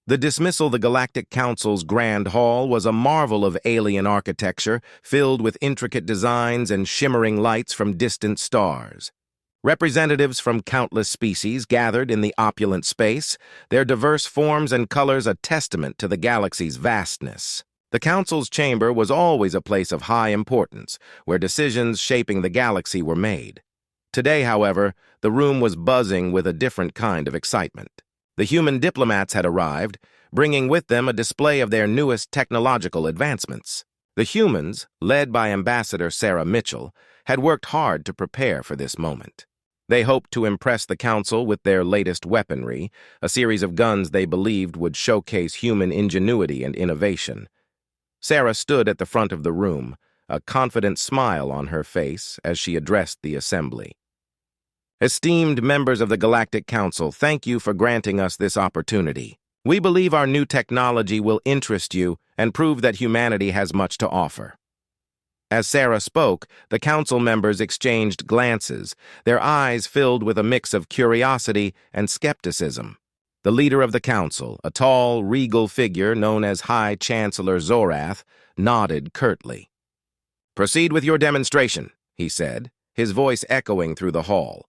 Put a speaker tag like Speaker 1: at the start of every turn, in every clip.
Speaker 1: The dismissal the Galactic Council's Grand Hall was a marvel of alien architecture, filled with intricate designs and shimmering lights from distant stars. Representatives from countless species gathered in the opulent space, their diverse forms and colors a testament to the galaxy's vastness. The Council's chamber was always a place of high importance, where decisions shaping the galaxy were made. Today, however, the room was buzzing with a different kind of excitement. The human diplomats had arrived, bringing with them a display of their newest technological advancements. The humans, led by Ambassador Sarah Mitchell, had worked hard to prepare for this moment. They hoped to impress the Council with their latest weaponry, a series of guns they believed would showcase human ingenuity and innovation. Sarah stood at the front of the room, a confident smile on her face as she addressed the assembly. Esteemed members of the Galactic Council, thank you for granting us this opportunity. We believe our new technology will interest you and prove that humanity has much to offer. As Sarah spoke, the council members exchanged glances, their eyes filled with a mix of curiosity and skepticism. The leader of the council, a tall, regal figure known as High Chancellor Zorath, nodded curtly. "Proceed with your demonstration," he said, his voice echoing through the hall.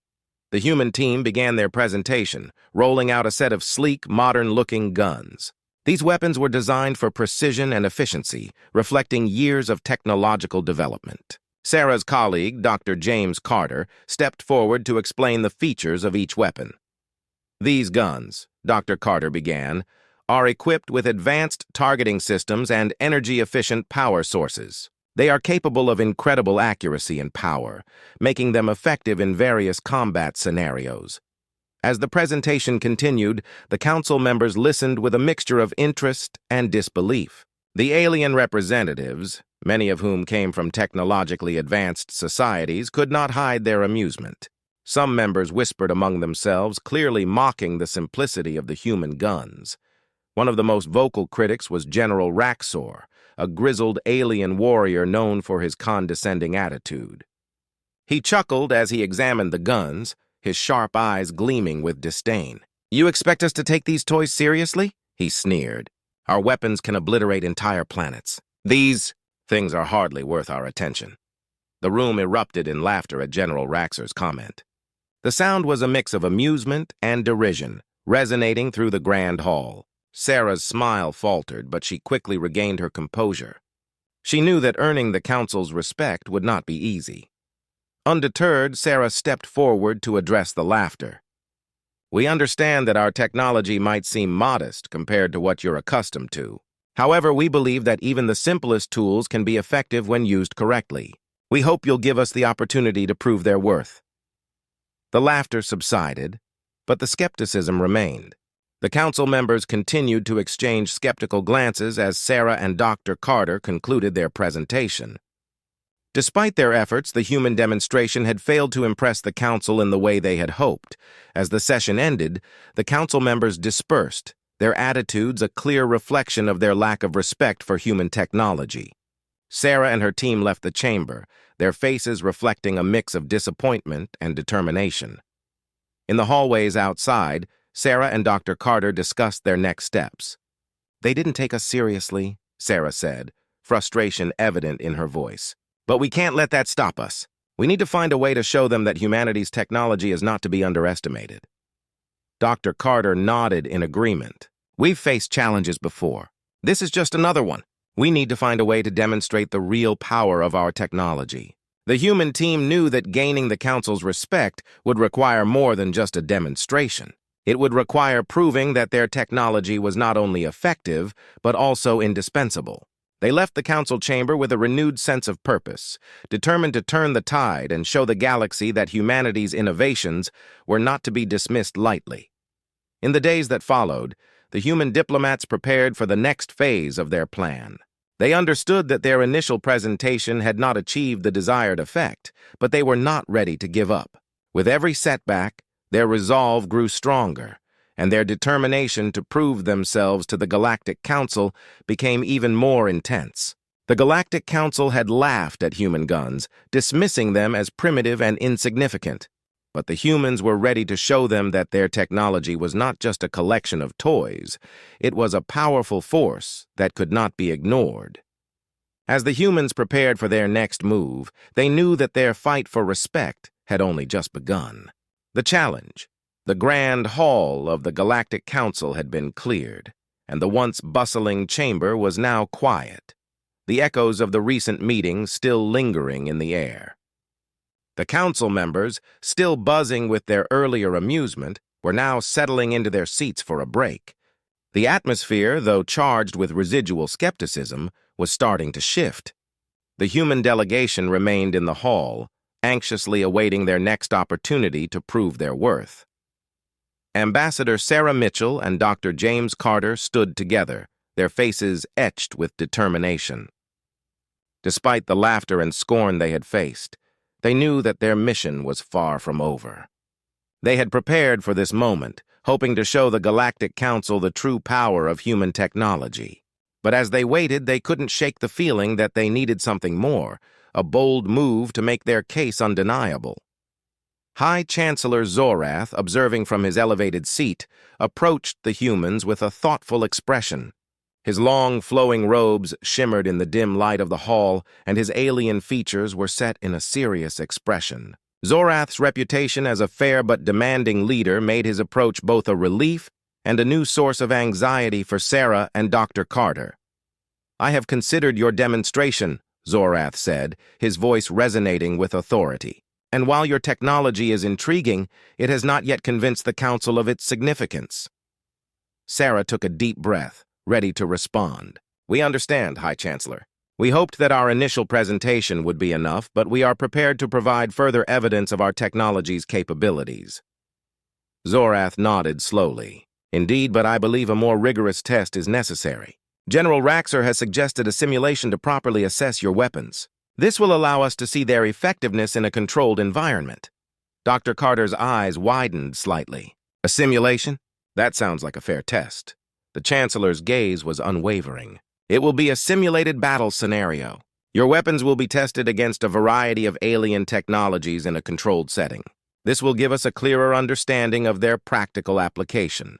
Speaker 1: The human team began their presentation, rolling out a set of sleek, modern-looking guns. These weapons were designed for precision and efficiency, reflecting years of technological development. Sarah's colleague, Dr. James Carter, stepped forward to explain the features of each weapon. "These guns," Dr. Carter began, "are equipped with advanced targeting systems and energy-efficient power sources. They are capable of incredible accuracy and power, making them effective in various combat scenarios." As the presentation continued, the council members listened with a mixture of interest and disbelief. The alien representatives, many of whom came from technologically advanced societies, could not hide their amusement. Some members whispered among themselves, clearly mocking the simplicity of the human guns. One of the most vocal critics was General Raxor, a grizzled alien warrior known for his condescending attitude. He chuckled as he examined the guns, his sharp eyes gleaming with disdain. "You expect us to take these toys seriously?" he sneered. "Our weapons can obliterate entire planets. These things are hardly worth our attention." The room erupted in laughter at General Raxor's comment. The sound was a mix of amusement and derision, resonating through the grand hall. Sarah's smile faltered, but she quickly regained her composure. She knew that earning the council's respect would not be easy. Undeterred, Sarah stepped forward to address the laughter. "We understand that our technology might seem modest compared to what you're accustomed to. However, we believe that even the simplest tools can be effective when used correctly. We hope you'll give us the opportunity to prove their worth." The laughter subsided, but the skepticism remained. The council members continued to exchange skeptical glances as Sarah and Dr. Carter concluded their presentation. Despite their efforts, the human demonstration had failed to impress the council in the way they had hoped. As the session ended, the council members dispersed, their attitudes a clear reflection of their lack of respect for human technology. Sarah and her team left the chamber, their faces reflecting a mix of disappointment and determination. In the hallways outside, Sarah and Dr. Carter discussed their next steps. "They didn't take us seriously," Sarah said, frustration evident in her voice. "But we can't let that stop us. We need to find a way to show them that humanity's technology is not to be underestimated." Dr. Carter nodded in agreement. "We've faced challenges before. This is just another one. We need to find a way to demonstrate the real power of our technology." The human team knew that gaining the council's respect would require more than just a demonstration. It would require proving that their technology was not only effective, but also indispensable. They left the council chamber with a renewed sense of purpose, determined to turn the tide and show the galaxy that humanity's innovations were not to be dismissed lightly. In the days that followed, the human diplomats prepared for the next phase of their plan. They understood that their initial presentation had not achieved the desired effect, but they were not ready to give up. With every setback, their resolve grew stronger, and their determination to prove themselves to the Galactic Council became even more intense. The Galactic Council had laughed at human guns, dismissing them as primitive and insignificant. But the humans were ready to show them that their technology was not just a collection of toys. It was a powerful force that could not be ignored. As the humans prepared for their next move, they knew that their fight for respect had only just begun. The challenge, the grand hall of the Galactic Council, had been cleared, and the once bustling chamber was now quiet, the echoes of the recent meeting still lingering in the air. The council members, still buzzing with their earlier amusement, were now settling into their seats for a break. The atmosphere, though charged with residual skepticism, was starting to shift. The human delegation remained in the hall, anxiously awaiting their next opportunity to prove their worth. Ambassador Sarah Mitchell and Dr. James Carter stood together, their faces etched with determination. Despite the laughter and scorn they had faced, they knew that their mission was far from over. They had prepared for this moment, hoping to show the Galactic Council the true power of human technology. But as they waited, they couldn't shake the feeling that they needed something more, a bold move to make their case undeniable. High Chancellor Zorath, observing from his elevated seat, approached the humans with a thoughtful expression. His long, flowing robes shimmered in the dim light of the hall, and his alien features were set in a serious expression. Zorath's reputation as a fair but demanding leader made his approach both a relief and a new source of anxiety for Sarah and Dr. Carter. "I have considered your demonstration," Zorath said, his voice resonating with authority. "And while your technology is intriguing, it has not yet convinced the Council of its significance." Sarah took a deep breath, ready to respond. "We understand, High Chancellor. We hoped that our initial presentation would be enough, but we are prepared to provide further evidence of our technology's capabilities." Zorath nodded slowly. "Indeed, but I believe a more rigorous test is necessary. General Raxor has suggested a simulation to properly assess your weapons. This will allow us to see their effectiveness in a controlled environment." Dr. Carter's eyes widened slightly. "A simulation? That sounds like a fair test." The Chancellor's gaze was unwavering. "It will be a simulated battle scenario. Your weapons will be tested against a variety of alien technologies in a controlled setting. This will give us a clearer understanding of their practical application."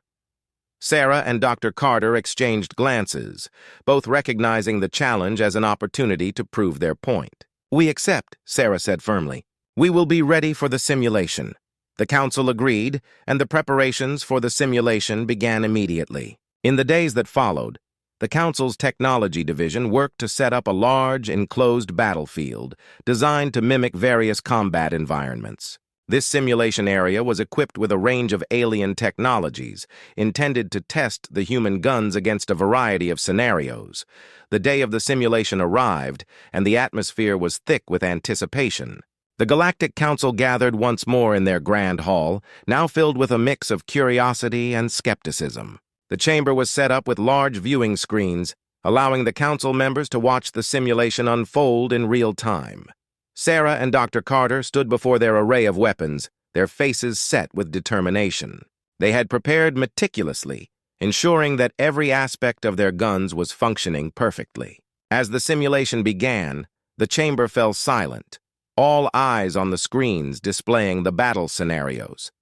Speaker 1: Sarah and Dr. Carter exchanged glances, both recognizing the challenge as an opportunity to prove their point. "We accept," Sarah said firmly. "We will be ready for the simulation." The Council agreed, and the preparations for the simulation began immediately. In the days that followed, the Council's Technology Division worked to set up a large, enclosed battlefield designed to mimic various combat environments. This simulation area was equipped with a range of alien technologies intended to test the human guns against a variety of scenarios. The day of the simulation arrived, and the atmosphere was thick with anticipation. The Galactic Council gathered once more in their grand hall, now filled with a mix of curiosity and skepticism. The chamber was set up with large viewing screens, allowing the council members to watch the simulation unfold in real time. Sarah and Dr. Carter stood before their array of weapons, their faces set with determination. They had prepared meticulously, ensuring that every aspect of their guns was functioning perfectly. As the simulation began, the chamber fell silent, all eyes on the screens displaying the battle scenarios.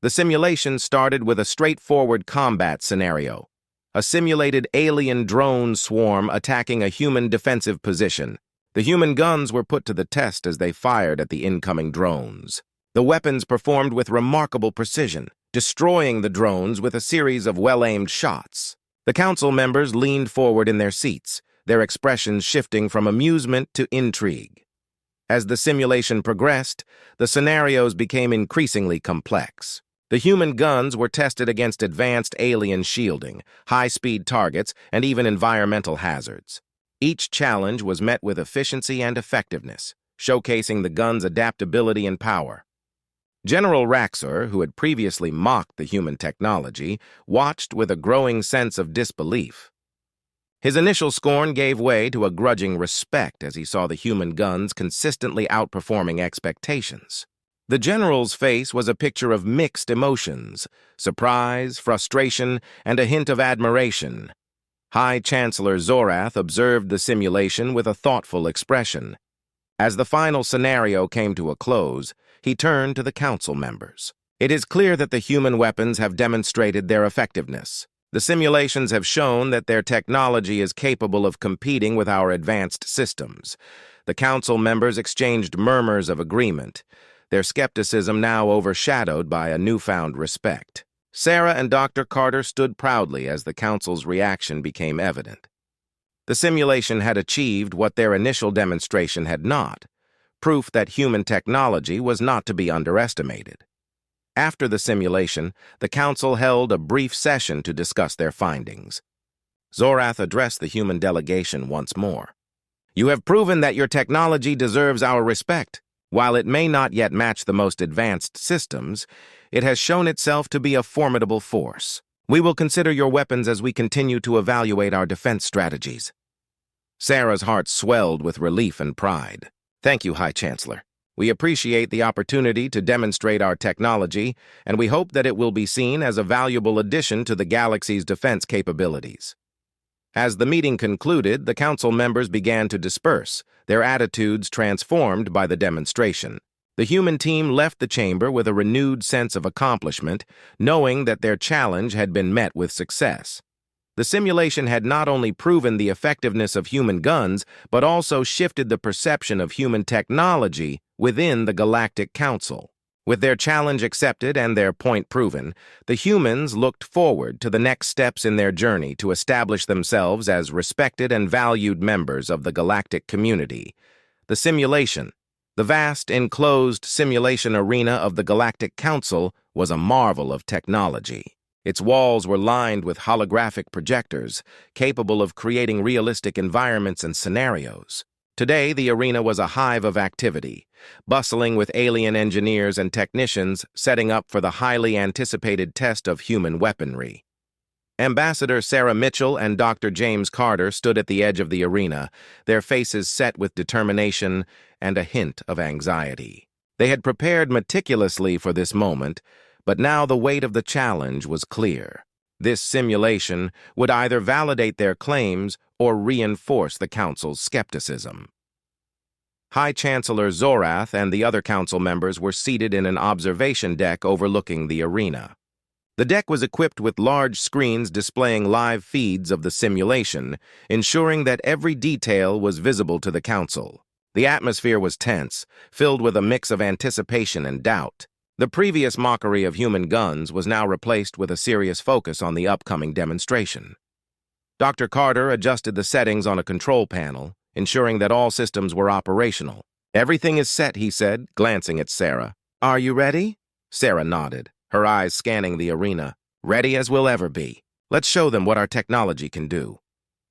Speaker 1: The simulation started with a straightforward combat scenario, a simulated alien drone swarm attacking a human defensive position. The human guns were put to the test as they fired at the incoming drones. The weapons performed with remarkable precision, destroying the drones with a series of well-aimed shots. The council members leaned forward in their seats, their expressions shifting from amusement to intrigue. As the simulation progressed, the scenarios became increasingly complex. The human guns were tested against advanced alien shielding, high-speed targets, and even environmental hazards. Each challenge was met with efficiency and effectiveness, showcasing the gun's adaptability and power. General Raxor, who had previously mocked the human technology, watched with a growing sense of disbelief. His initial scorn gave way to a grudging respect as he saw the human guns consistently outperforming expectations. The general's face was a picture of mixed emotions, surprise, frustration, and a hint of admiration. High Chancellor Zorath observed the simulation with a thoughtful expression. As the final scenario came to a close, he turned to the council members. It is clear that the human weapons have demonstrated their effectiveness. The simulations have shown that their technology is capable of competing with our advanced systems. The council members exchanged murmurs of agreement, their skepticism now overshadowed by a newfound respect. Sarah and Dr. Carter stood proudly as the council's reaction became evident. The simulation had achieved what their initial demonstration had not, proof that human technology was not to be underestimated. After the simulation, the council held a brief session to discuss their findings. Zorath addressed the human delegation once more. "You have proven that your technology deserves our respect. While it may not yet match the most advanced systems, it has shown itself to be a formidable force. We will consider your weapons as we continue to evaluate our defense strategies." Sarah's heart swelled with relief and pride. "Thank you, High Chancellor. We appreciate the opportunity to demonstrate our technology, and we hope that it will be seen as a valuable addition to the galaxy's defense capabilities." As the meeting concluded, the council members began to disperse, their attitudes transformed by the demonstration. The human team left the chamber with a renewed sense of accomplishment, knowing that their challenge had been met with success. The simulation had not only proven the effectiveness of human guns, but also shifted the perception of human technology within the Galactic Council. With their challenge accepted and their point proven, the humans looked forward to the next steps in their journey to establish themselves as respected and valued members of the galactic community. The simulation, the vast enclosed simulation arena of the Galactic Council, was a marvel of technology. Its walls were lined with holographic projectors, capable of creating realistic environments and scenarios. Today, the arena was a hive of activity, bustling with alien engineers and technicians setting up for the highly anticipated test of human weaponry. Ambassador Sarah Mitchell and Dr. James Carter stood at the edge of the arena, their faces set with determination and a hint of anxiety. They had prepared meticulously for this moment, but now the weight of the challenge was clear. This simulation would either validate their claims or reinforce the council's skepticism. High Chancellor Zorath and the other council members were seated in an observation deck overlooking the arena. The deck was equipped with large screens displaying live feeds of the simulation, ensuring that every detail was visible to the council. The atmosphere was tense, filled with a mix of anticipation and doubt. The previous mockery of human guns was now replaced with a serious focus on the upcoming demonstration. Dr. Carter adjusted the settings on a control panel, ensuring that all systems were operational. "Everything is set," he said, glancing at Sarah. "Are you ready?" Sarah nodded, her eyes scanning the arena. "Ready as we'll ever be. Let's show them what our technology can do."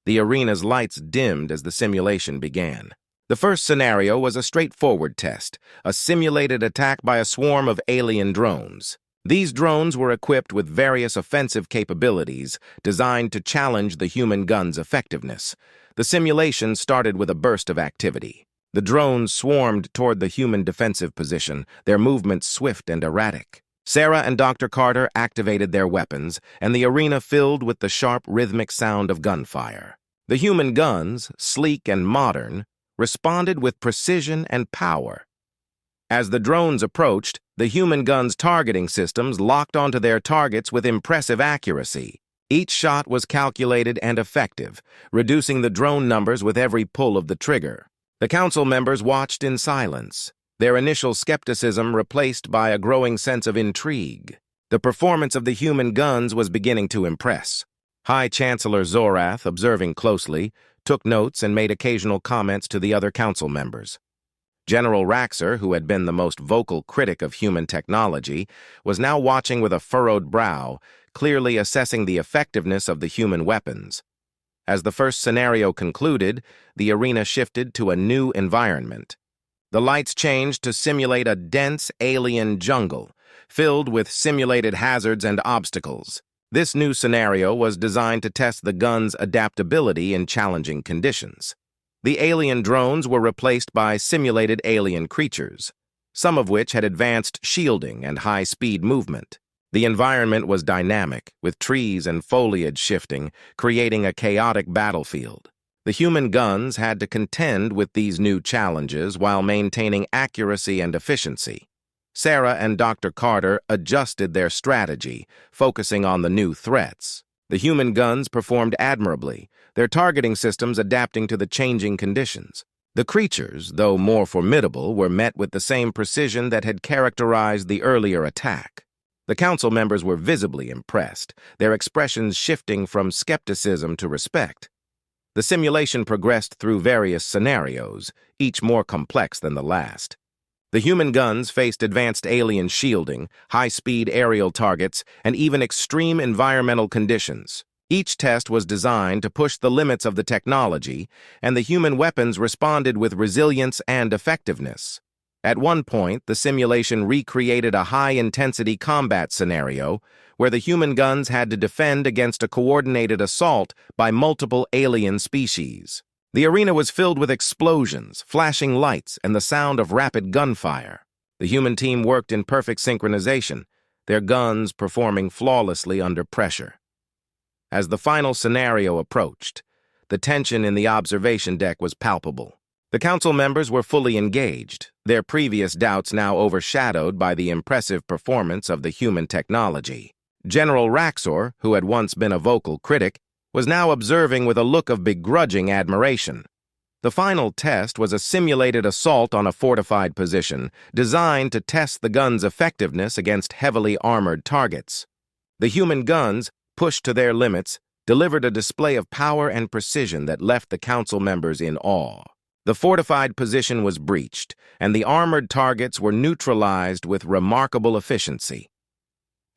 Speaker 1: The arena's lights dimmed as the simulation began. The first scenario was a straightforward test, a simulated attack by a swarm of alien drones. These drones were equipped with various offensive capabilities designed to challenge the human gun's effectiveness. The simulation started with a burst of activity. The drones swarmed toward the human defensive position, their movements swift and erratic. Sarah and Dr. Carter activated their weapons, and the arena filled with the sharp rhythmic sound of gunfire. The human guns, sleek and modern, responded with precision and power. As the drones approached, the human guns' targeting systems locked onto their targets with impressive accuracy. Each shot was calculated and effective, reducing the drone numbers with every pull of the trigger. The council members watched in silence, their initial skepticism replaced by a growing sense of intrigue. The performance of the human guns was beginning to impress. High Chancellor Zorath, observing closely, took notes and made occasional comments to the other council members. General Raxer, who had been the most vocal critic of human technology, was now watching with a furrowed brow, clearly assessing the effectiveness of the human weapons. As the first scenario concluded, the arena shifted to a new environment. The lights changed to simulate a dense alien jungle, filled with simulated hazards and obstacles. This new scenario was designed to test the gun's adaptability in challenging conditions. The alien drones were replaced by simulated alien creatures, some of which had advanced shielding and high-speed movement. The environment was dynamic, with trees and foliage shifting, creating a chaotic battlefield. The human guns had to contend with these new challenges while maintaining accuracy and efficiency. Sarah and Dr. Carter adjusted their strategy, focusing on the new threats. The human guns performed admirably, their targeting systems adapting to the changing conditions. The creatures, though more formidable, were met with the same precision that had characterized the earlier attack. The council members were visibly impressed, their expressions shifting from skepticism to respect. The simulation progressed through various scenarios, each more complex than the last. The human guns faced advanced alien shielding, high-speed aerial targets, and even extreme environmental conditions. Each test was designed to push the limits of the technology, and the human weapons responded with resilience and effectiveness. At one point, the simulation recreated a high-intensity combat scenario where the human guns had to defend against a coordinated assault by multiple alien species. The arena was filled with explosions, flashing lights, and the sound of rapid gunfire. The human team worked in perfect synchronization, their guns performing flawlessly under pressure. As the final scenario approached, the tension in the observation deck was palpable. The council members were fully engaged, their previous doubts now overshadowed by the impressive performance of the human technology. General Raxor, who had once been a vocal critic, was now observing with a look of begrudging admiration. The final test was a simulated assault on a fortified position, designed to test the gun's effectiveness against heavily armored targets. The human guns, pushed to their limits, delivered a display of power and precision that left the council members in awe. The fortified position was breached, and the armored targets were neutralized with remarkable efficiency.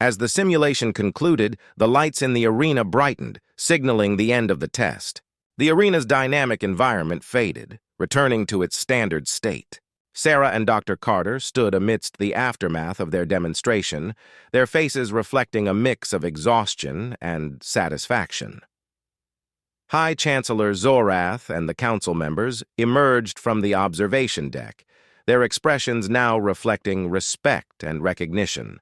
Speaker 1: As the simulation concluded, the lights in the arena brightened, signaling the end of the test. The arena's dynamic environment faded, returning to its standard state. Sarah and Dr. Carter stood amidst the aftermath of their demonstration, their faces reflecting a mix of exhaustion and satisfaction. High Chancellor Zorath and the council members emerged from the observation deck, their expressions now reflecting respect and recognition.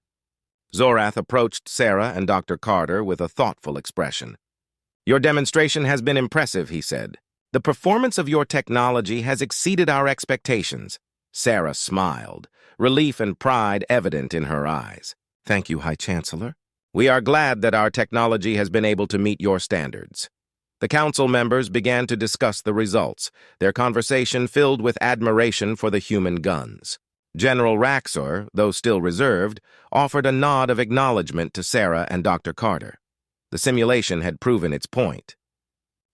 Speaker 1: Zorath approached Sarah and Dr. Carter with a thoughtful expression. "Your demonstration has been impressive," he said. "The performance of your technology has exceeded our expectations." Sarah smiled, relief and pride evident in her eyes. "Thank you, High Chancellor. We are glad that our technology has been able to meet your standards." The council members began to discuss the results, their conversation filled with admiration for the human guns. General Raxor, though still reserved, offered a nod of acknowledgement to Sarah and Dr. Carter. The simulation had proven its point.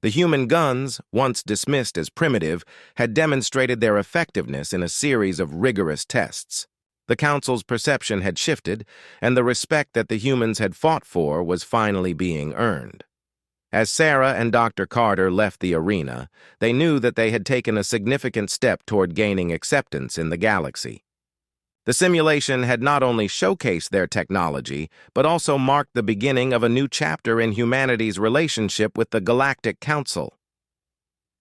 Speaker 1: The human guns, once dismissed as primitive, had demonstrated their effectiveness in a series of rigorous tests. The council's perception had shifted, and the respect that the humans had fought for was finally being earned. As Sarah and Dr. Carter left the arena, they knew that they had taken a significant step toward gaining acceptance in the galaxy. The simulation had not only showcased their technology, but also marked the beginning of a new chapter in humanity's relationship with the Galactic Council.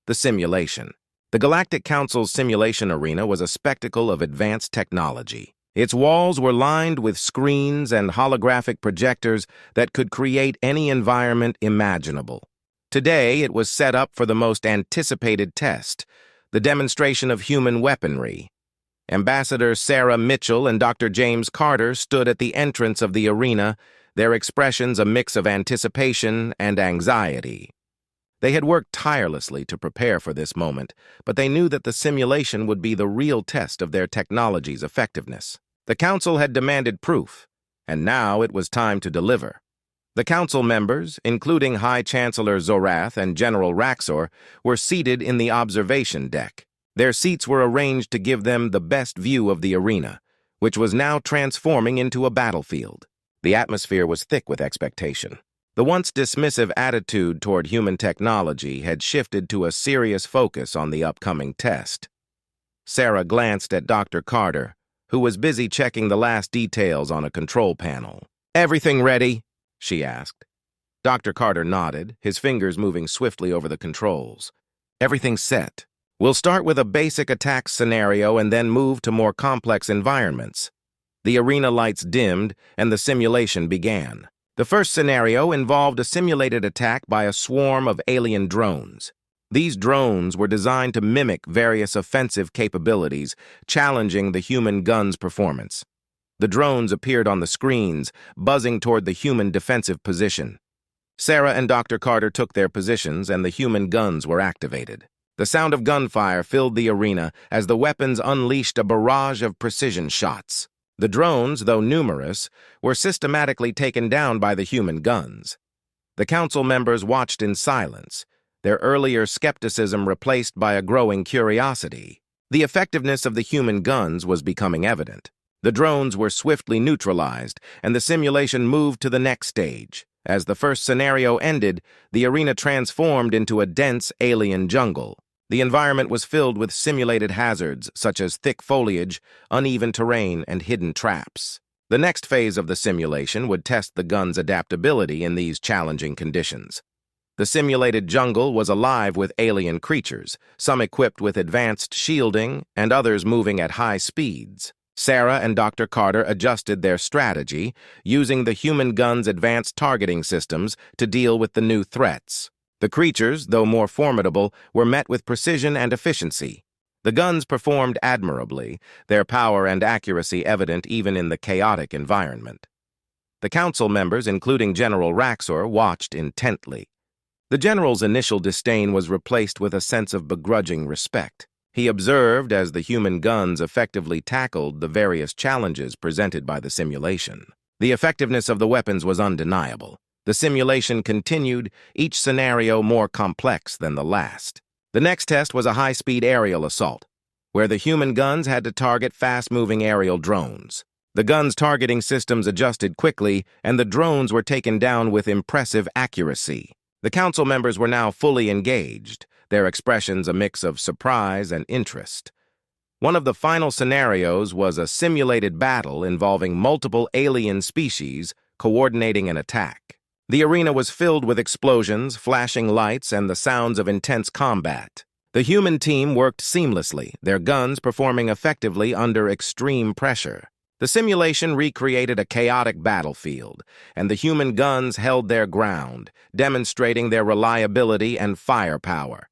Speaker 1: The simulation. The Galactic Council's simulation arena was a spectacle of advanced technology. Its walls were lined with screens and holographic projectors that could create any environment imaginable. Today, it was set up for the most anticipated test, the demonstration of human weaponry. Ambassador Sarah Mitchell and Dr. James Carter stood at the entrance of the arena, their expressions a mix of anticipation and anxiety. They had worked tirelessly to prepare for this moment, but they knew that the simulation would be the real test of their technology's effectiveness. The council had demanded proof, and now it was time to deliver. The council members, including High Chancellor Zorath and General Raxor, were seated in the observation deck. Their seats were arranged to give them the best view of the arena, which was now transforming into a battlefield. The atmosphere was thick with expectation. The once dismissive attitude toward human technology had shifted to a serious focus on the upcoming test. Sarah glanced at Dr. Carter, who was busy checking the last details on a control panel. "Everything ready?" she asked. Dr. Carter nodded, his fingers moving swiftly over the controls. "Everything's set. We'll start with a basic attack scenario and then move to more complex environments." The arena lights dimmed, and the simulation began. The first scenario involved a simulated attack by a swarm of alien drones. These drones were designed to mimic various offensive capabilities, challenging the human gun's performance. The drones appeared on the screens, buzzing toward the human defensive position. Sarah and Dr. Carter took their positions, and the human guns were activated. The sound of gunfire filled the arena as the weapons unleashed a barrage of precision shots. The drones, though numerous, were systematically taken down by the human guns. The council members watched in silence, their earlier skepticism replaced by a growing curiosity. The effectiveness of the human guns was becoming evident. The drones were swiftly neutralized, and the simulation moved to the next stage. As the first scenario ended, the arena transformed into a dense alien jungle. The environment was filled with simulated hazards such as thick foliage, uneven terrain, and hidden traps. The next phase of the simulation would test the gun's adaptability in these challenging conditions. The simulated jungle was alive with alien creatures, some equipped with advanced shielding and others moving at high speeds. Sarah and Dr. Carter adjusted their strategy, using the human gun's advanced targeting systems to deal with the new threats. The creatures, though more formidable, were met with precision and efficiency. The guns performed admirably, their power and accuracy evident even in the chaotic environment. The council members, including General Raxor, watched intently. The general's initial disdain was replaced with a sense of begrudging respect. He observed as the human guns effectively tackled the various challenges presented by the simulation. The effectiveness of the weapons was undeniable. The simulation continued, each scenario more complex than the last. The next test was a high-speed aerial assault, where the human guns had to target fast-moving aerial drones. The guns' targeting systems adjusted quickly, and the drones were taken down with impressive accuracy. The council members were now fully engaged, their expressions a mix of surprise and interest. One of the final scenarios was a simulated battle involving multiple alien species coordinating an attack. The arena was filled with explosions, flashing lights, and the sounds of intense combat. The human team worked seamlessly, their guns performing effectively under extreme pressure. The simulation recreated a chaotic battlefield, and the human guns held their ground, demonstrating their reliability and firepower.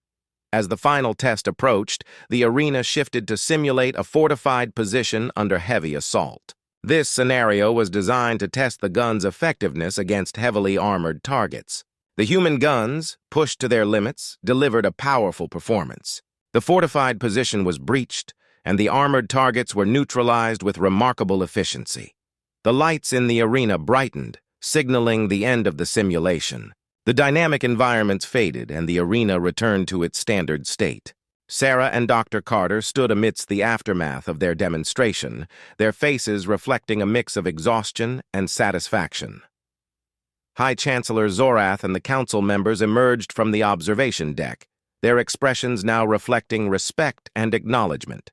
Speaker 1: As the final test approached, the arena shifted to simulate a fortified position under heavy assault. This scenario was designed to test the guns' effectiveness against heavily armored targets. The human guns, pushed to their limits, delivered a powerful performance. The fortified position was breached, and the armored targets were neutralized with remarkable efficiency. The lights in the arena brightened, signaling the end of the simulation. The dynamic environments faded, and the arena returned to its standard state. Sarah and Dr. Carter stood amidst the aftermath of their demonstration, their faces reflecting a mix of exhaustion and satisfaction. High Chancellor Zorath and the council members emerged from the observation deck, their expressions now reflecting respect and acknowledgement.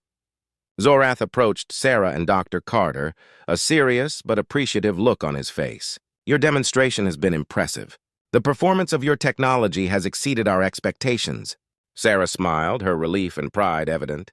Speaker 1: Zorath approached Sarah and Dr. Carter, a serious but appreciative look on his face. "Your demonstration has been impressive. The performance of your technology has exceeded our expectations." Sarah smiled, her relief and pride evident.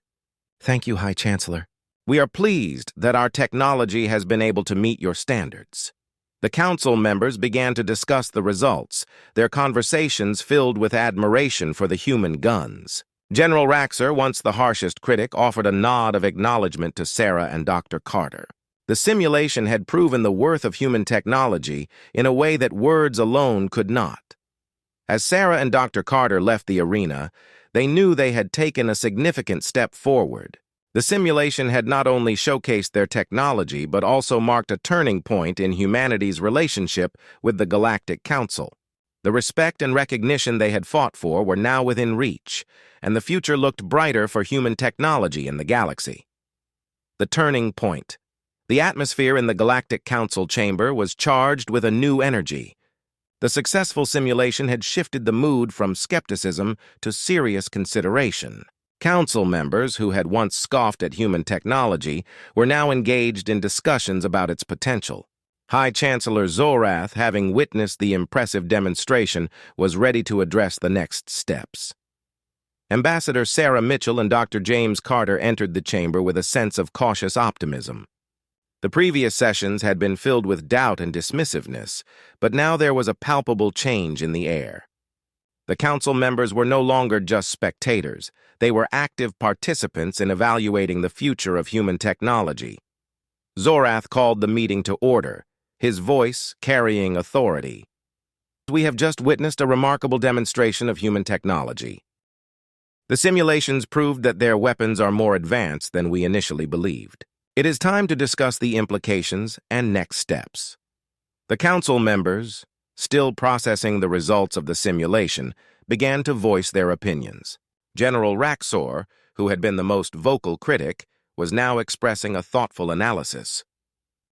Speaker 1: "Thank you, High Chancellor. We are pleased that our technology has been able to meet your standards." The council members began to discuss the results, their conversations filled with admiration for the human guns. General Raxor, once the harshest critic, offered a nod of acknowledgement to Sarah and Dr. Carter. The simulation had proven the worth of human technology in a way that words alone could not. As Sarah and Dr. Carter left the arena, they knew they had taken a significant step forward. The simulation had not only showcased their technology, but also marked a turning point in humanity's relationship with the Galactic Council. The respect and recognition they had fought for were now within reach, and the future looked brighter for human technology in the galaxy. The turning point. The atmosphere in the Galactic Council chamber was charged with a new energy. The successful simulation had shifted the mood from skepticism to serious consideration. Council members, who had once scoffed at human technology, were now engaged in discussions about its potential. High Chancellor Zorath, having witnessed the impressive demonstration, was ready to address the next steps. Ambassador Sarah Mitchell and Dr. James Carter entered the chamber with a sense of cautious optimism. The previous sessions had been filled with doubt and dismissiveness, but now there was a palpable change in the air. The council members were no longer just spectators. They were active participants in evaluating the future of human technology. Zorath called the meeting to order, his voice carrying authority. We have just witnessed a remarkable demonstration of human technology. The simulations proved that their weapons are more advanced than we initially believed. It is time to discuss the implications and next steps. The council members, still processing the results of the simulation, began to voice their opinions. General Raxor, who had been the most vocal critic, was now expressing a thoughtful analysis.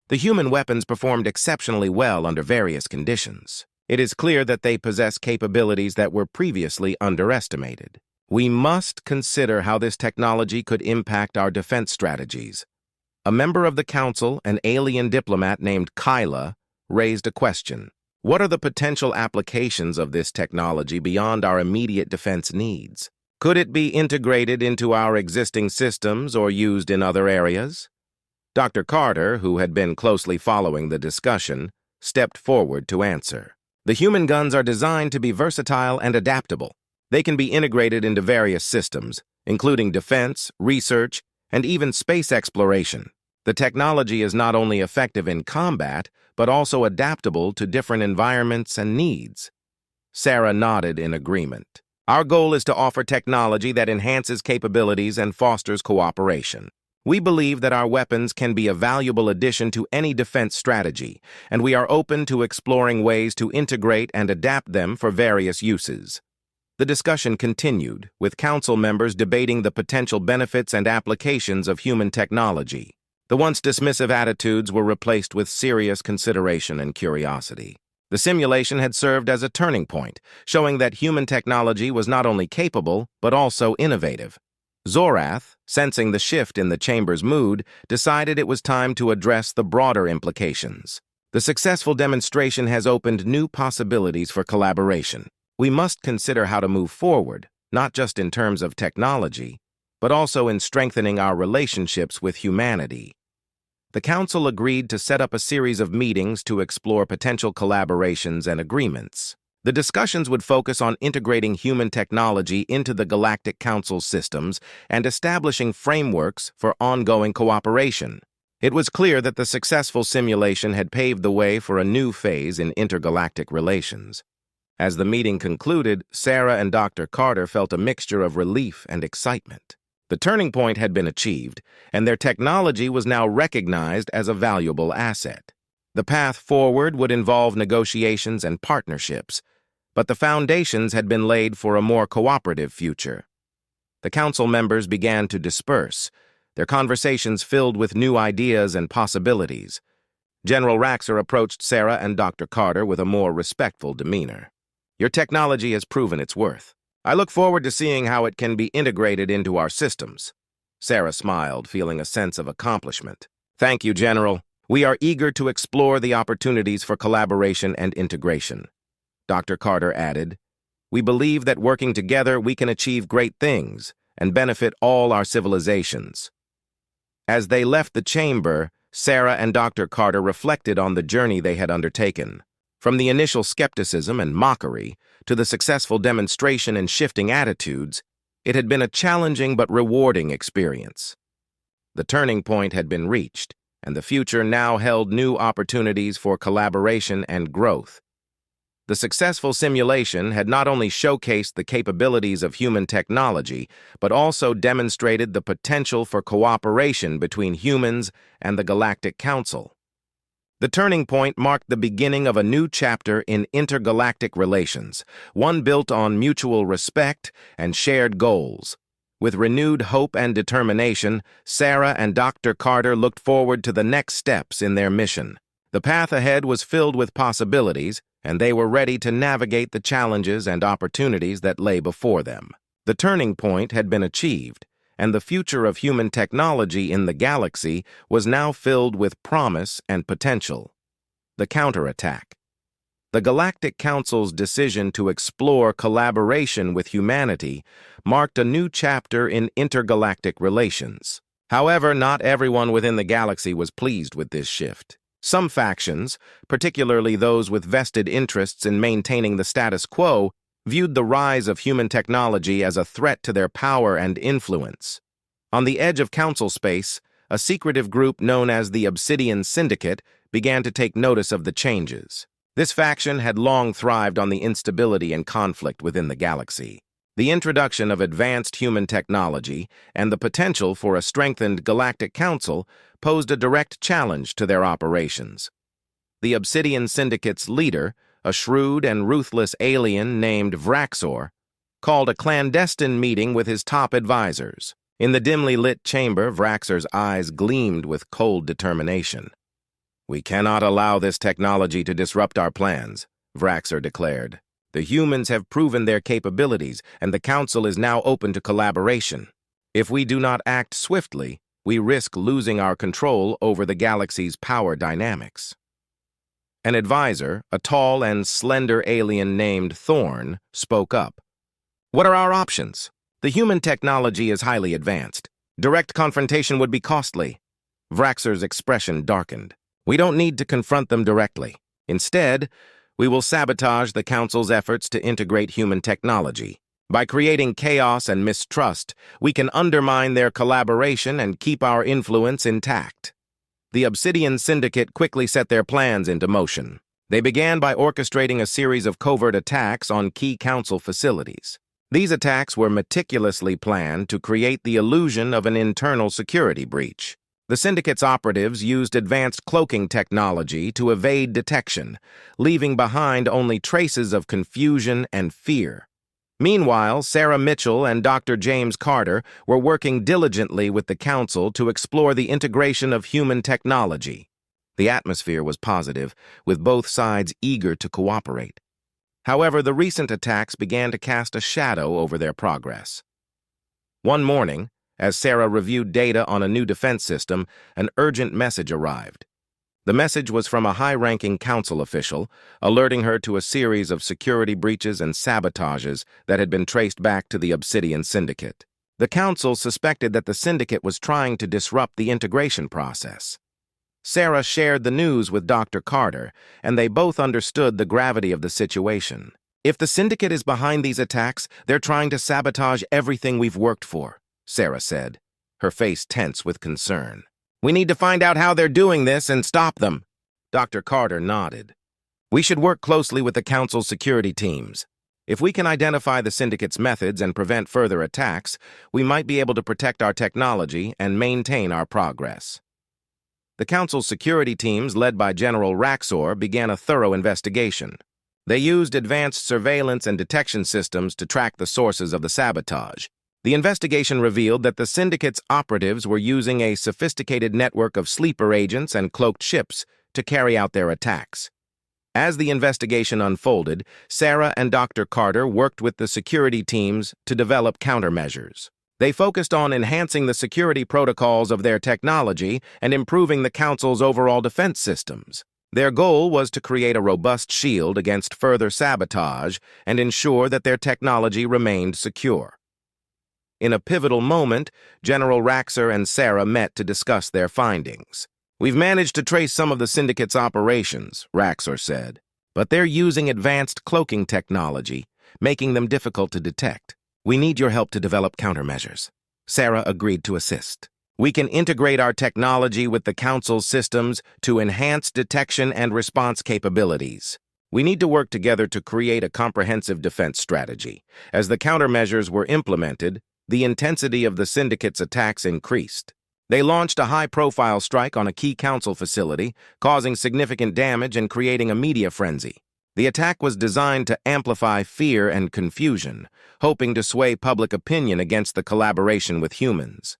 Speaker 1: The human weapons performed exceptionally well under various conditions. It is clear that they possess capabilities that were previously underestimated. We must consider how this technology could impact our defense strategies. A member of the council, an alien diplomat named Kyla, raised a question. What are the potential applications of this technology beyond our immediate defense needs? Could it be integrated into our existing systems or used in other areas? Dr. Carter, who had been closely following the discussion, stepped forward to answer. The human guns are designed to be versatile and adaptable. They can be integrated into various systems, including defense, research, and even space exploration. The technology is not only effective in combat, but also adaptable to different environments and needs. Sarah nodded in agreement. Our goal is to offer technology that enhances capabilities and fosters cooperation. We believe that our weapons can be a valuable addition to any defense strategy, and we are open to exploring ways to integrate and adapt them for various uses. The discussion continued, with council members debating the potential benefits and applications of human technology. The once dismissive attitudes were replaced with serious consideration and curiosity. The simulation had served as a turning point, showing that human technology was not only capable, but also innovative. Zorath, sensing the shift in the chamber's mood, decided it was time to address the broader implications. The successful demonstration has opened new possibilities for collaboration. We must consider how to move forward, not just in terms of technology, but also in strengthening our relationships with humanity. The Council agreed to set up a series of meetings to explore potential collaborations and agreements. The discussions would focus on integrating human technology into the Galactic Council's systems and establishing frameworks for ongoing cooperation. It was clear that the successful simulation had paved the way for a new phase in intergalactic relations. As the meeting concluded, Sarah and Dr. Carter felt a mixture of relief and excitement. The turning point had been achieved, and their technology was now recognized as a valuable asset. The path forward would involve negotiations and partnerships, but the foundations had been laid for a more cooperative future. The council members began to disperse, their conversations filled with new ideas and possibilities. General Raxor approached Sarah and Dr. Carter with a more respectful demeanor. Your technology has proven its worth. I look forward to seeing how it can be integrated into our systems. Sarah smiled, feeling a sense of accomplishment. Thank you, General. We are eager to explore the opportunities for collaboration and integration. Dr. Carter added, we believe that working together we can achieve great things and benefit all our civilizations. As they left the chamber, Sarah and Dr. Carter reflected on the journey they had undertaken. From the initial skepticism and mockery to the successful demonstration and shifting attitudes, it had been a challenging but rewarding experience. The turning point had been reached, and the future now held new opportunities for collaboration and growth. The successful simulation had not only showcased the capabilities of human technology, but also demonstrated the potential for cooperation between humans and the Galactic Council. The turning point marked the beginning of a new chapter in intergalactic relations, one built on mutual respect and shared goals. With renewed hope and determination, Sarah and Dr. Carter looked forward to the next steps in their mission. The path ahead was filled with possibilities, and they were ready to navigate the challenges and opportunities that lay before them. The turning point had been achieved, and the future of human technology in the galaxy was now filled with promise and potential. The counterattack. The Galactic Council's decision to explore collaboration with humanity marked a new chapter in intergalactic relations. However, not everyone within the galaxy was pleased with this shift. Some factions, particularly those with vested interests in maintaining the status quo, viewed the rise of human technology as a threat to their power and influence. On the edge of council space, a secretive group known as the Obsidian Syndicate began to take notice of the changes. This faction had long thrived on the instability and conflict within the galaxy. The introduction of advanced human technology and the potential for a strengthened Galactic Council posed a direct challenge to their operations. The Obsidian Syndicate's leader, a shrewd and ruthless alien named Vraxor, called a clandestine meeting with his top advisors. In the dimly lit chamber, Vraxor's eyes gleamed with cold determination. "We cannot allow this technology to disrupt our plans," Vraxor declared. "The humans have proven their capabilities, and the Council is now open to collaboration. If we do not act swiftly, we risk losing our control over the galaxy's power dynamics." An advisor, a tall and slender alien named Thorn, spoke up. "What are our options? The human technology is highly advanced. Direct confrontation would be costly." Vraxor's expression darkened. "We don't need to confront them directly. Instead, we will sabotage the Council's efforts to integrate human technology. By creating chaos and mistrust, we can undermine their collaboration and keep our influence intact." The Obsidian Syndicate quickly set their plans into motion. They began by orchestrating a series of covert attacks on key Council facilities. These attacks were meticulously planned to create the illusion of an internal security breach. The Syndicate's operatives used advanced cloaking technology to evade detection, leaving behind only traces of confusion and fear. Meanwhile, Sarah Mitchell and Dr. James Carter were working diligently with the Council to explore the integration of human technology. The atmosphere was positive, with both sides eager to cooperate. However, the recent attacks began to cast a shadow over their progress. One morning, as Sarah reviewed data on a new defense system, an urgent message arrived. The message was from a high-ranking Council official, alerting her to a series of security breaches and sabotages that had been traced back to the Obsidian Syndicate. The Council suspected that the Syndicate was trying to disrupt the integration process. Sarah shared the news with Dr. Carter, and they both understood the gravity of the situation. "If the Syndicate is behind these attacks, they're trying to sabotage everything we've worked for," Sarah said, her face tense with concern. "We need to find out how they're doing this and stop them." Dr. Carter nodded. "We should work closely with the Council's security teams. If we can identify the Syndicate's methods and prevent further attacks, we might be able to protect our technology and maintain our progress." The Council's security teams, led by General Vraxor, began a thorough investigation. They used advanced surveillance and detection systems to track the sources of the sabotage. The investigation revealed that the Syndicate's operatives were using a sophisticated network of sleeper agents and cloaked ships to carry out their attacks. As the investigation unfolded, Sarah and Dr. Carter worked with the security teams to develop countermeasures. They focused on enhancing the security protocols of their technology and improving the Council's overall defense systems. Their goal was to create a robust shield against further sabotage and ensure that their technology remained secure. In a pivotal moment, General Vraxor and Sarah met to discuss their findings. "We've managed to trace some of the Syndicate's operations," Vraxor said, "but they're using advanced cloaking technology, making them difficult to detect. We need your help to develop countermeasures." Sarah agreed to assist. "We can integrate our technology with the Council's systems to enhance detection and response capabilities. We need to work together to create a comprehensive defense strategy. As the countermeasures were implemented, the intensity of the Syndicate's attacks increased. They launched a high-profile strike on a key Council facility, causing significant damage and creating a media frenzy. The attack was designed to amplify fear and confusion, hoping to sway public opinion against the collaboration with humans.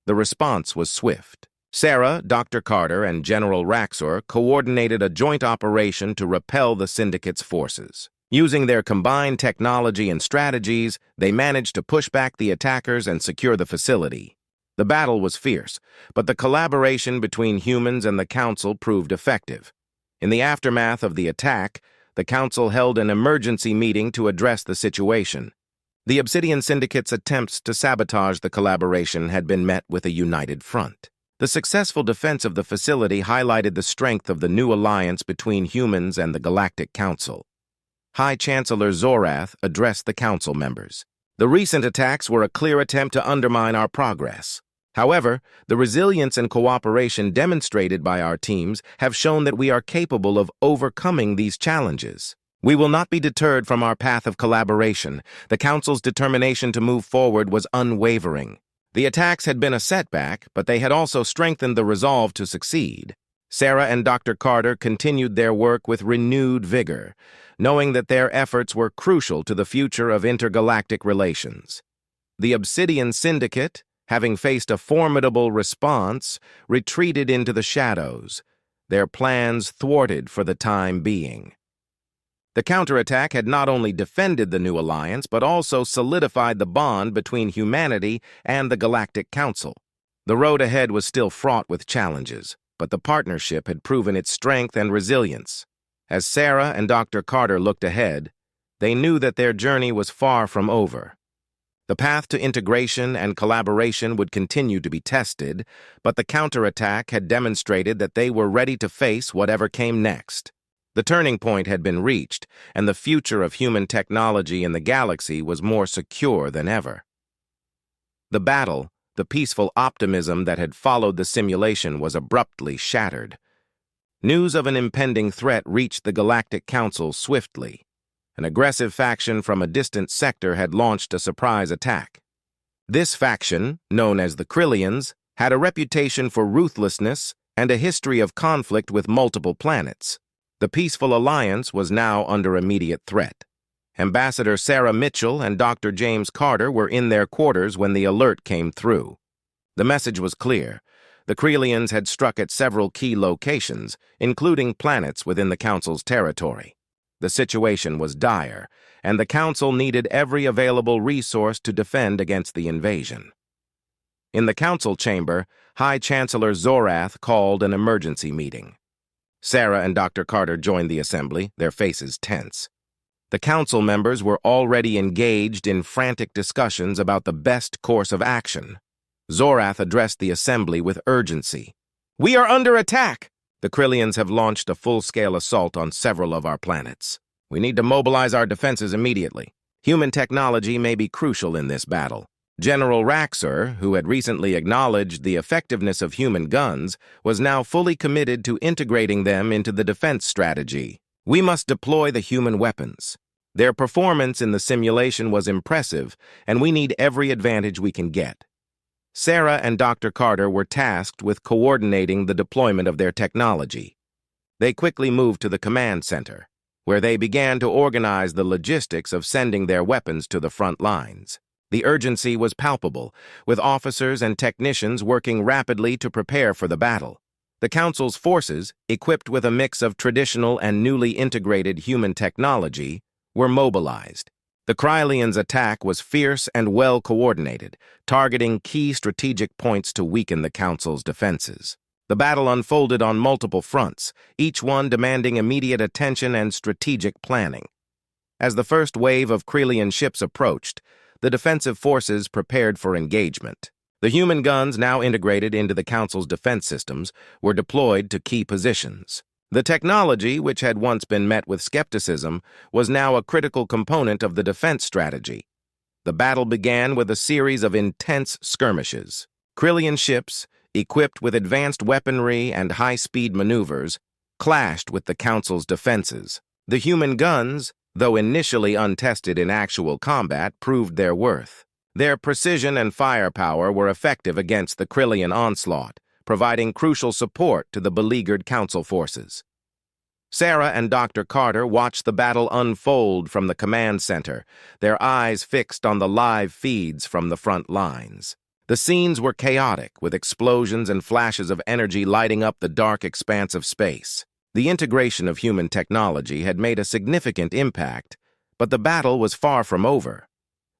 Speaker 1: The response was swift. Sarah, Dr. Carter, and General Vraxor coordinated a joint operation to repel the Syndicate's forces. Using their combined technology and strategies, they managed to push back the attackers and secure the facility. The battle was fierce, but the collaboration between humans and the Council proved effective. In the aftermath of the attack, the Council held an emergency meeting to address the situation. The Obsidian Syndicate's attempts to sabotage the collaboration had been met with a united front. The successful defense of the facility highlighted the strength of the new alliance between humans and the Galactic Council. High Chancellor Zorath addressed the Council members. "The recent attacks were a clear attempt to undermine our progress. However, the resilience and cooperation demonstrated by our teams have shown that we are capable of overcoming these challenges. We will not be deterred from our path of collaboration. The Council's determination to move forward was unwavering. The attacks had been a setback, but they had also strengthened the resolve to succeed. Sarah and Dr. Carter continued their work with renewed vigor, knowing that their efforts were crucial to the future of intergalactic relations. The Obsidian Syndicate, having faced a formidable response, retreated into the shadows, their plans thwarted for the time being. The counterattack had not only defended the new alliance, but also solidified the bond between humanity and the Galactic Council. The road ahead was still fraught with challenges, but the partnership had proven its strength and resilience. As Sarah and Dr. Carter looked ahead, they knew that their journey was far from over. The path to integration and collaboration would continue to be tested, but the counterattack had demonstrated that they were ready to face whatever came next. The turning point had been reached, and the future of human technology in the galaxy was more secure than ever. The battle, the peaceful optimism that had followed the simulation, was abruptly shattered. News of an impending threat reached the Galactic Council swiftly. An aggressive faction from a distant sector had launched a surprise attack. This faction, known as the Krillians, had a reputation for ruthlessness and a history of conflict with multiple planets. The peaceful alliance was now under immediate threat. Ambassador Sarah Mitchell and Dr. James Carter were in their quarters when the alert came through. The message was clear. The Krillians had struck at several key locations, including planets within the Council's territory. The situation was dire, and the Council needed every available resource to defend against the invasion. In the Council chamber, High Chancellor Zorath called an emergency meeting. Sarah and Dr. Carter joined the assembly, their faces tense. The Council members were already engaged in frantic discussions about the best course of action. Zorath addressed the assembly with urgency. "We are under attack! The Krillians have launched a full-scale assault on several of our planets. We need to mobilize our defenses immediately. Human technology may be crucial in this battle." General Raxor, who had recently acknowledged the effectiveness of human guns, was now fully committed to integrating them into the defense strategy. "We must deploy the human weapons. Their performance in the simulation was impressive, and we need every advantage we can get." Sarah and Dr. Carter were tasked with coordinating the deployment of their technology. They quickly moved to the command center, where they began to organize the logistics of sending their weapons to the front lines. The urgency was palpable, with officers and technicians working rapidly to prepare for the battle. The Council's forces, equipped with a mix of traditional and newly integrated human technology, were mobilized. The Krillians' attack was fierce and well-coordinated, targeting key strategic points to weaken the Council's defenses. The battle unfolded on multiple fronts, each one demanding immediate attention and strategic planning. As the first wave of Krillian ships approached, the defensive forces prepared for engagement. The human guns, now integrated into the Council's defense systems, were deployed to key positions. The technology, which had once been met with skepticism, was now a critical component of the defense strategy. The battle began with a series of intense skirmishes. Krillian ships, equipped with advanced weaponry and high-speed maneuvers, clashed with the Council's defenses. The human guns, though initially untested in actual combat, proved their worth. Their precision and firepower were effective against the Krillian onslaught, providing crucial support to the beleaguered Council forces. Sarah and Dr. Carter watched the battle unfold from the command center, their eyes fixed on the live feeds from the front lines. The scenes were chaotic, with explosions and flashes of energy lighting up the dark expanse of space. The integration of human technology had made a significant impact, but the battle was far from over.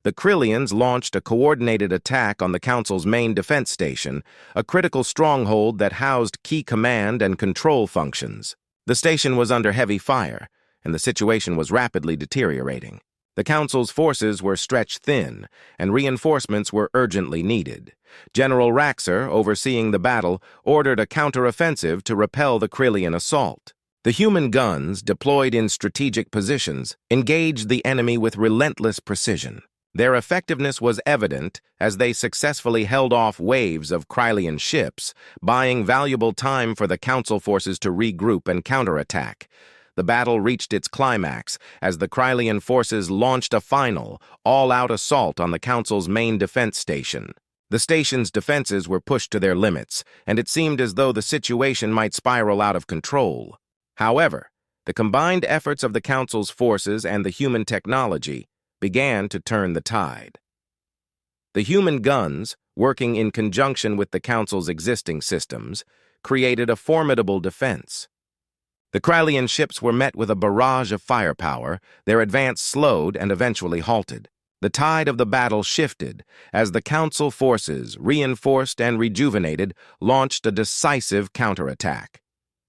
Speaker 1: The Krillians launched a coordinated attack on the Council's main defense station, a critical stronghold that housed key command and control functions. The station was under heavy fire, and the situation was rapidly deteriorating. The Council's forces were stretched thin, and reinforcements were urgently needed. General Raxor, overseeing the battle, ordered a counteroffensive to repel the Krillian assault. The human guns, deployed in strategic positions, engaged the enemy with relentless precision. Their effectiveness was evident as they successfully held off waves of Krylian ships, buying valuable time for the Council forces to regroup and counterattack. The battle reached its climax as the Krylian forces launched a final, all-out assault on the Council's main defense station. The station's defenses were pushed to their limits, and it seemed as though the situation might spiral out of control. However, the combined efforts of the Council's forces and the human technology began to turn the tide. The human guns, working in conjunction with the Council's existing systems, created a formidable defense. The Krylian ships were met with a barrage of firepower, their advance slowed and eventually halted. The tide of the battle shifted as the Council forces, reinforced and rejuvenated, launched a decisive counterattack.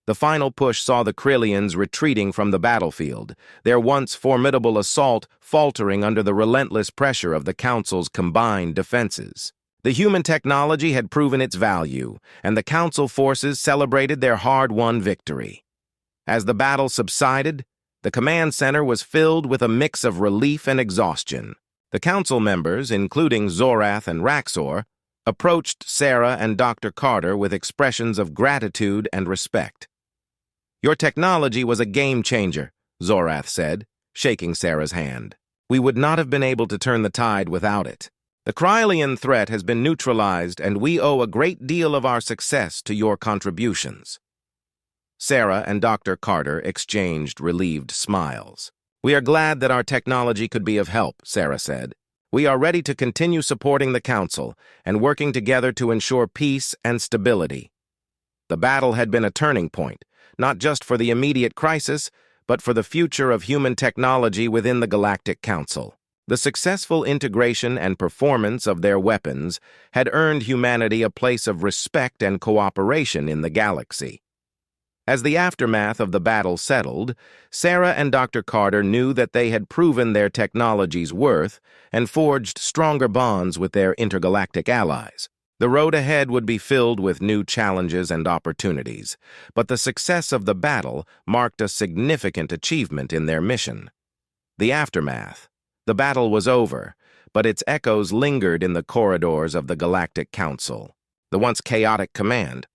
Speaker 1: The final push saw the Krylians retreating from the battlefield, their once formidable assault faltering under the relentless pressure of the Council's combined defenses. The human technology had proven its value, and the Council forces celebrated their hard-won victory. As the battle subsided, the command center was filled with a mix of relief and exhaustion. The Council members, including Zorath and Raxor, approached Sarah and Dr. Carter with expressions of gratitude and respect. "Your technology was a game-changer," Zorath said, shaking Sarah's hand. "We would not have been able to turn the tide without it. The Krylian threat has been neutralized, and we owe a great deal of our success to your contributions." Sarah and Dr. Carter exchanged relieved smiles. "We are glad that our technology could be of help," Sarah said. "We are ready to continue supporting the Council and working together to ensure peace and stability." The battle had been a turning point, not just for the immediate crisis, but for the future of human technology within the Galactic Council. The successful integration and performance of their weapons had earned humanity a place of respect and cooperation in the galaxy. As the aftermath of the battle settled, Sarah and Dr. Carter knew that they had proven their technology's worth and forged stronger bonds with their intergalactic allies. The road ahead would be filled with new challenges and opportunities, but the success of the battle marked a significant achievement in their mission. The aftermath. The battle was over, but its echoes lingered in the corridors of the Galactic Council. The once chaotic command,